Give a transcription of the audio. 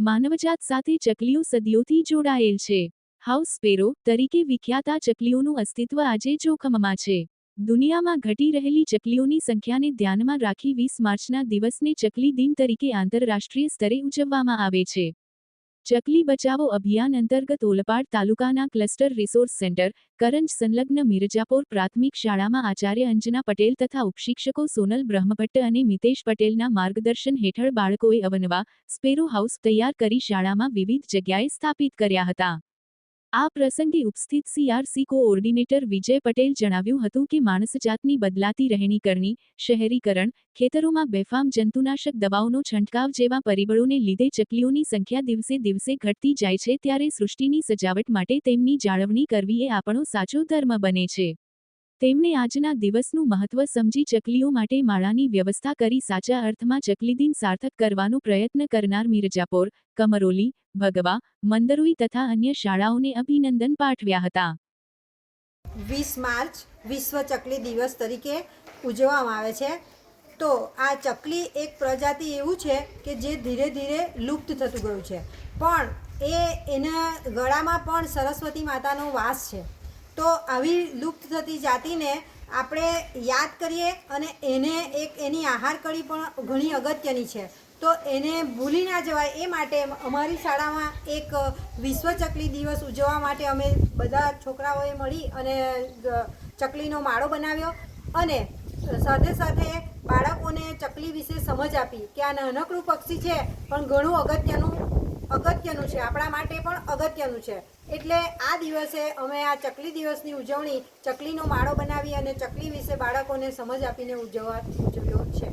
માનવજાત સાથે ચકલીઓ સદીઓથી જોડાયેલ છે. હાઉસ સ્પેરો તરીકે વિખ્યાત આ ચકલીઓનું અસ્તિત્વ આજે જોખમમાં છે. દુનિયામાં ઘટી રહેલી ચકલીઓની સંખ્યાને ધ્યાનમાં રાખી 20 માર્ચના દિવસને ચકલી દિન તરીકે આંતરરાષ્ટ્રીય સ્તરે ઉજવવામાં આવે છે. ચકલી બચાવો અભિયાન અંતર્ગત ઓલપાડ તાલુકાના ક્લસ્ટર રિસોર્સ સેન્ટર, કરંજ સંલગ્ન મિરજાપોર પ્રાથમિક શાળામાં આચાર્ય અંજના પટેલ તથા ઉપશિક્ષકો સોનલ બ્રહ્મભટ્ટ અને મિતેશ પટેલના માર્ગદર્શન હેઠળ બાળકોએ અવનવા સ્પેરો હાઉસ તૈયાર કરી શાળામાં વિવિધ જગ્યાએ સ્થાપિત કર્યા હતા. આ પ્રસંગે ઉપસ્થિત CRC કોઓર્ડિનેટર વિજય પટેલ જણાવ્યું હતું કે માણસજાતની બદલાતી રહેણીકરણી, શહેરીકરણ, ખેતરોમાં બેફામ જંતુનાશક દવાઓનો છંટકાવ જેવા પરિબળોને લીધે ચકલીઓની સંખ્યા દિવસે દિવસે ઘટતી જાય છે ત્યારે સૃષ્ટિની સજાવટ માટે તેમની જાળવણી કરવી એ આપણો સાચો ધર્મ બને છે. તેમણે આજના દિવસનું મહત્વ સમજી ચકલીઓ માટે માળાની વ્યવસ્થા કરી સાચા અર્થમાં ચકલીદિન સાર્થક કરવાનો પ્રયત્ન કરનાર મિરજાપોર, કમરોલી, ભગવા, મંદરોઈ તથા અન્ય શાળાઓને અભિનંદન પાઠવ્યા હતા. 20 માર્ચ વિશ્વ ચકલી દિવસ તરીકે ઉજવવામાં આવે છે. તો આ ચકલી એક પ્રજાતિ એવું છે કે જે ધીરે ધીરે લુપ્ત થતું ગયું છે, પણ એના ગળામાં પણ સરસ્વતી માતાનો વાસ છે. તો આવી લુપ્ત થતી જાતિને આપણે યાદ કરીએ અને એની આહાર કડી પણ ઘણી અગત્યની છે. તો એને ભૂલી ના જવાય એ માટે અમારી શાળામાં એક વિશ્વ ચકલી દિવસ ઉજવવા માટે અમે બધા છોકરાઓએ મળી અને ચકલીનો માળો બનાવ્યો અને સાથે સાથે બાળકોને ચકલી વિશે સમજ આપી કે આ નાનકડું પક્ષી છે પણ ઘણું અગત્યનું છે, આપણા માટે પણ અગત્યનું છે. એટલે આ દિવસે અમે આ ચકલી દિવસની ઉજવણી ચકલીનો માળો બનાવી અને ચકલી વિશે બાળકોને સમજ આપીને ઉજવ્યો છે.